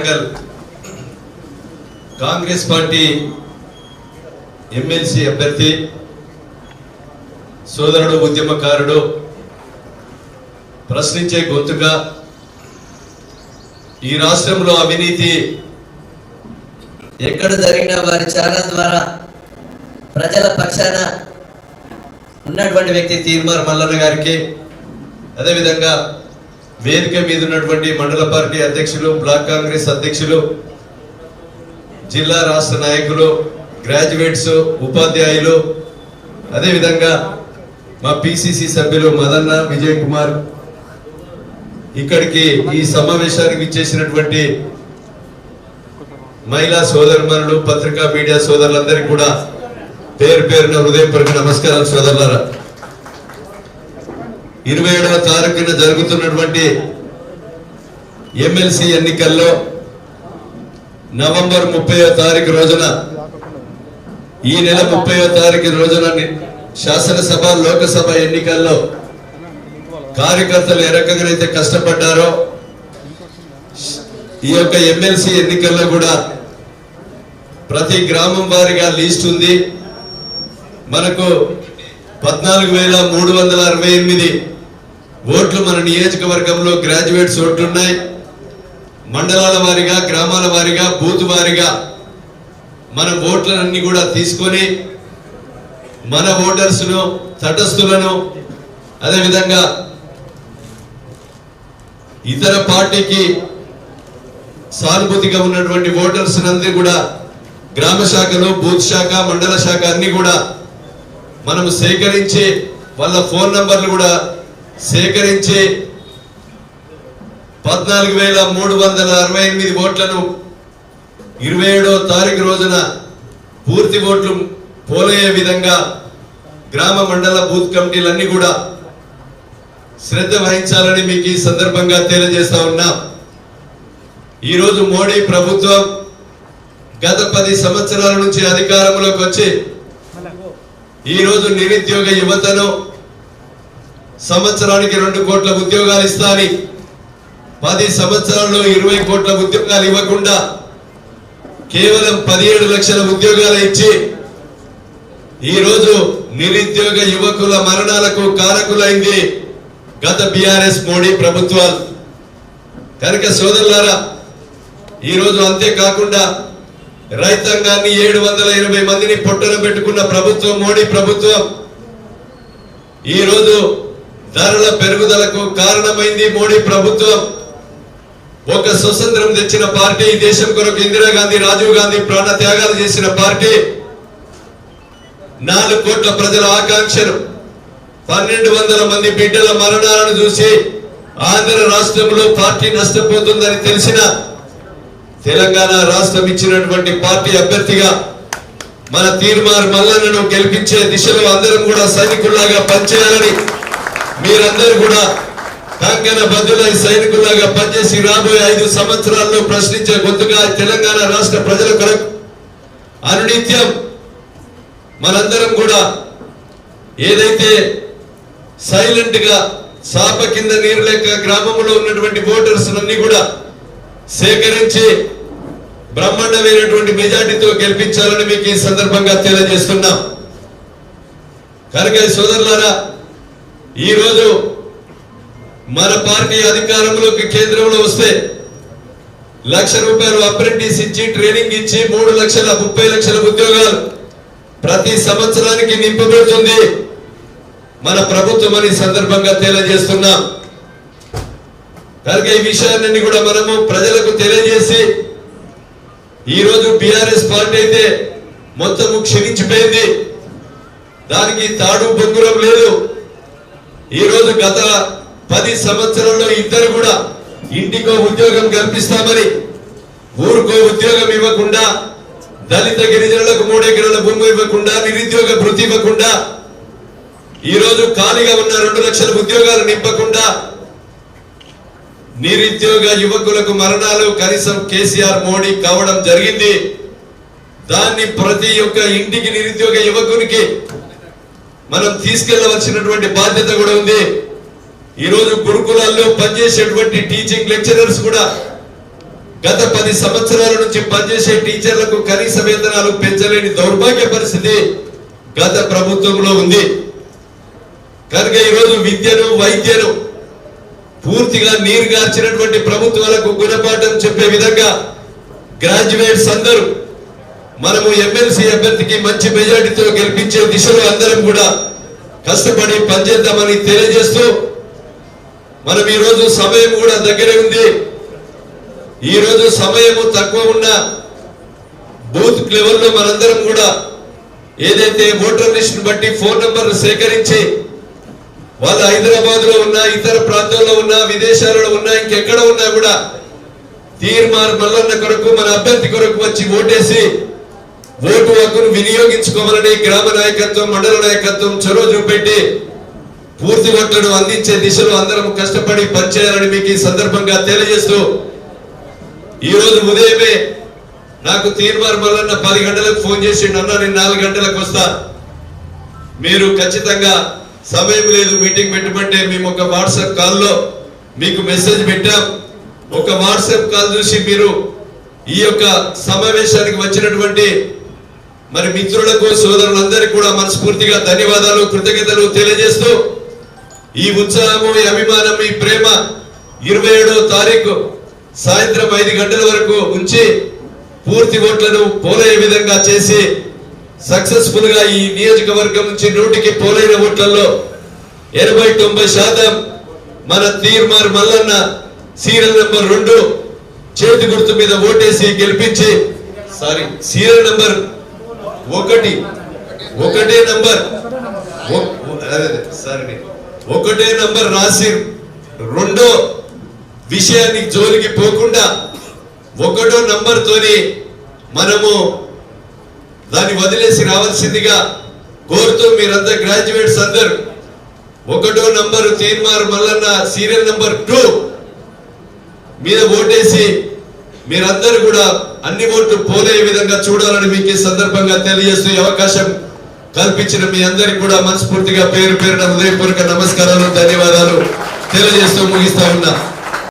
Warangal Congress party MLC అభ్యర్థి సోదరుడు ఉద్యమకారుడు ప్రశ్నించే గొంతుగా ఈ రాష్ట్రంలో అవినీతి ఎక్కడ జరిగినా వారి ఛానల్ ద్వారా ప్రజల పక్షాన ఉన్నటువంటి వ్యక్తి తీర్మార్ మల్లన్న గారికి, అదేవిధంగా వేదిక మీద ఉన్నటువంటి మండల పార్టీ అధ్యక్షులు, బ్లాక్ కాంగ్రెస్ అధ్యక్షులు, జిల్లా రాష్ట్ర నాయకులు, గ్రాడ్యుయేట్స్, ఉపాధ్యాయులు, అదేవిధంగా మా పిసిసి సభ్యులు మదన్న, విజయ్ కుమార్, ఇక్కడికి ఈ సమావేశానికి ఇచ్చేసినటువంటి మహిళా సోదరుమణులు, పత్రికా మీడియా సోదరులందరికీ కూడా పేరు పేరున హృదయపూర్వక నమస్కారాలు. సోదరులారా, 27వ తారీఖున జరుగుతున్నటువంటి ఎమ్మెల్సీ ఎన్నికల్లో నవంబర్ 30వ తారీఖు రోజున, ఈ నెల 30వ తారీఖు రోజున శాసనసభ, లోకసభ ఎన్నికల్లో కార్యకర్తలు ఏ రకంగా అయితే కష్టపడ్డారో ఈ యొక్క ఎమ్మెల్సీ ఎన్నికల్లో కూడా ప్రతి గ్రామం వారిగా లిస్ట్ ఉంది. మనకు 14,368 ఓట్లు మన నియోజకవర్గంలో గ్రాడ్యుయేట్స్ ఓట్లున్నాయి. మండలాల వారిగా, గ్రామాల వారిగా, బూత్ వారిగా మన ఓట్లన్నీ కూడా తీసుకొని మన ఓటర్స్ను, తటస్థులను, అదేవిధంగా ఇతర పార్టీకి సానుభూతిగా ఉన్నటువంటి ఓటర్స్ నందరూ కూడా గ్రామ శాఖలు, బూత్ శాఖ, మండల శాఖ అన్ని కూడా మనం సేకరించి వాళ్ళ ఫోన్ నంబర్లు కూడా సేకరించి 14,368 ఓట్లను 27వ తారీఖు రోజున పూర్తి ఓట్లు పోలయ్యే విధంగా గ్రామ, మండల, బూత్ కమిటీలన్నీ కూడా శ్రద్ధ వహించాలని మీకు ఈ సందర్భంగా తెలియజేస్తా ఉన్నాం. ఈరోజు మోడీ ప్రభుత్వం గత 10 సంవత్సరాల నుంచి అధికారంలోకి వచ్చి ఈరోజు నిరుద్యోగ యువతను సంవత్సరానికి 2 కోట్ల ఉద్యోగాలు ఇస్తాని 10 సంవత్సరాల్లో 20 కోట్ల ఉద్యోగాలు ఇవ్వకుండా కేవలం 17 లక్షల ఉద్యోగాలు ఇచ్చి ఈరోజు నిరుద్యోగ యువకుల మరణాలకు కారకులైంది గత బీఆర్ఎస్ మోడీ ప్రభుత్వాలు. కనుక సోదరులారా, ఈరోజు అంతేకాకుండా రైతాంగాన్ని 780 మందిని పొట్టన పెట్టుకున్న ప్రభుత్వం మోడీ ప్రభుత్వం. ఈరోజు ధరల పెరుగుదలకు కారణమైంది మోడీ ప్రభుత్వం. ఒక స్వతంత్రం తెచ్చిన పార్టీ, ఈ దేశం కొరకు ఇందిరాగాంధీ, రాజీవ్ గాంధీ ప్రాణ త్యాగాలు చేసిన పార్టీ, 4 కోట్ల ప్రజల ఆకాంక్షలు, 1200 మంది బిడ్డల మరణాలను చూసి ఆంధ్ర రాష్ట్రంలో పార్టీ నష్టపోతుందని తెలిసిన తెలంగాణ రాష్ట్రం ఇచ్చినటువంటి పార్టీ అభ్యర్థిగా మన తీర్మార్ మల్లన్నను గెలిపించే దిశలో అందరం కూడా సైనికుల్లాగా పనిచేయాలని, మీరందరూ కూడా కంకణ బద్దులై సైనికుల్లాగా పనిచేసి రాబోయే 5 సంవత్సరాల్లో ప్రశ్నించే గొంతుగా తెలంగాణ రాష్ట్ర ప్రజల కొరకు అనునిత్యం మనందరం కూడా ఏదైతే సైలెంట్ గా సాప కింద నీరు లేక గ్రామంలో ఉన్నటువంటి ఓటర్స్ అన్ని కూడా సేకరించి బ్రహ్మాండమైనటువంటి మెజార్టీతో గెలిపించాలని మీకు ఈ సందర్భంగా తెలియజేస్తున్నాం. కనుక సోదరులారా, ఈరోజు మన పార్టీ అధికారంలోకి కేంద్రంలో వస్తే 1,00,000 రూపాయలు అప్రెంటిస్ ఇచ్చి, ట్రైనింగ్ ఇచ్చి 3,30,000 ఉద్యోగాలు ప్రతి సంవత్సరానికి నింపబడుతుంది మన ప్రభుత్వం అని సందర్భంగా తెలియజేస్తున్నాం. కనుక ఈ విషయాన్ని కూడా మనము ప్రజలకు తెలియజేసి, ఈరోజు బీఆర్ఎస్ పార్టీ అయితే మొత్తము క్షీణించిపోయింది, దానికి తాడు బొంగురం లేదు. ఈరోజు గత 10 సంవత్సరాల్లో ఇద్దరు కూడా ఇంటికో ఉద్యోగం కల్పిస్తామని ఊరుకో ఉద్యోగం ఇవ్వకుండా, దళిత గిరిజనులకు 3 ఎకరాల భూమి ఇవ్వకుండా, నిరుద్యోగ భృతి ఇవ్వకుండా, ఈరోజు ఖాళీగా ఉన్న 2 లక్షల ఉద్యోగాలు నింపకుండా, నిరుద్యోగ యువకులకు మరణాలు కనీసం కేసీఆర్ మోడీ కావడం జరిగింది. దాన్ని ప్రతి ఒక్క ఇంటికి నిరుద్యోగ యువకునికి మనం తీసుకెళ్లవలసినటువంటి బాధ్యత కూడా ఉంది. ఈ రోజు గురుకులాల్లో పనిచేసేటువంటి టీచింగ్ లెక్చరర్స్ కూడా గత 10 సంవత్సరాల నుంచి పనిచేసే టీచర్లకు కనీస వేతనాలు పెంచలేని దౌర్భాగ్య పరిస్థితి గత ప్రభుత్వంలో ఉంది. కనుక ఈరోజు విద్యను వైద్యను పూర్తిగా నీరుగార్చినటువంటి ప్రభుత్వాలకు గుణపాఠం చెప్పే విధంగా గ్రాడ్యుయేట్స్ అందరూ మనము ఎమ్మెల్సీ అభ్యర్థికి మంచి మెజారిటీతో గెలిపించే దిశలో అందరం కూడా కష్టపడి పనిచేద్దామని తెలియజేస్తూ మనం ఈ రోజు సమయం కూడా దగ్గరే ఉంది. ఈ రోజు సమయము తక్కువ ఉన్న బూత్ లెవెల్లో మనందరం కూడా ఏదైతే ఓటర్ లిస్ట్ బట్టి ఫోన్ నంబర్లు సేకరించి వాళ్ళు హైదరాబాద్ లో ఉన్నా, ఇతర ప్రాంతాల్లో ఉన్నా, విదేశాలలో ఉన్నా, ఇంకెక్కడ ఉన్నా కూడా తీర్మార్ మల్లన్న కొరకు మన అభ్యర్థి కొరకు వచ్చి ఓటేసి ఓటు హక్కును వినియోగించుకోవాలని గ్రామ నాయకత్వం, మండల నాయకత్వం చొరవ చూపెట్టి పూర్తి ఓట్లను అందించే దిశలో అందరం కష్టపడి పనిచేయాలని మీకు ఈ సందర్భంగా తెలియజేస్తూ ఈ రోజు ఉదయమే నాకు తీర్మార్ మల్లన్న 10 గంటలకు ఫోన్ చేసి అన్న నేను 4 గంటలకు వస్తా, మీరు ఖచ్చితంగా సమయం లేదు మీటింగ్ పెట్టమంటే మేము ఒక వాట్సాప్ కాల్లో మీకు మెసేజ్ పెట్టాం. ఒక వాట్సాప్ కాల్ చూసి మీరు ఈ యొక్క సమావేశానికి వచ్చినటువంటి మరి మిత్రులకు సోదరులందరికీ కూడా మనస్ఫూర్తిగా ధన్యవాదాలు, కృతజ్ఞతలు తెలియజేస్తూ ఈ ఉత్సాహము, ఈ అభిమానం, ఈ ప్రేమ 27వ తారీఖు సాయంత్రం 5 గంటల వరకు ఉంచి పూర్తి ఓట్లను పోలయ్యే విధంగా చేసి సక్సెస్ఫుల్ గా ఈ నియోజకవర్గం నుంచి 100కి పోలైన ఓట్లలో 80-90% మన తీర్మార్ మల్లన్న సీరియల్ నెంబర్ 2 చేతి గుర్తు మీద ఓటేసి గెలిపించి సీరియల్ నెంబర్ 1 ఒకటే నంబర్ రాసి రెండో విషయాన్ని జోలికి పోకుండా 1వ నంబర్ తోని మనము దాన్ని వదిలేసి రావాల్సిందిగా కోరుతూ మీరంతా గ్రాడ్యుయేట్స్ అందరూ 1వ number Teenmar Mallanna serial number 2 మీద ఓటేసి మీరందరూ కూడా అన్ని ఓట్లు పోలే విధంగా చూడాలని మీకు ఈ సందర్భంగా తెలియజేస్తూ అవకాశం కల్పించిన మీ అందరికి కూడా మనస్ఫూర్తిగా పేరు పేరున హృదయపూర్వక నమస్కారాలు, ధన్యవాదాలు తెలియజేస్తూ ముగిస్తా ఉన్నా.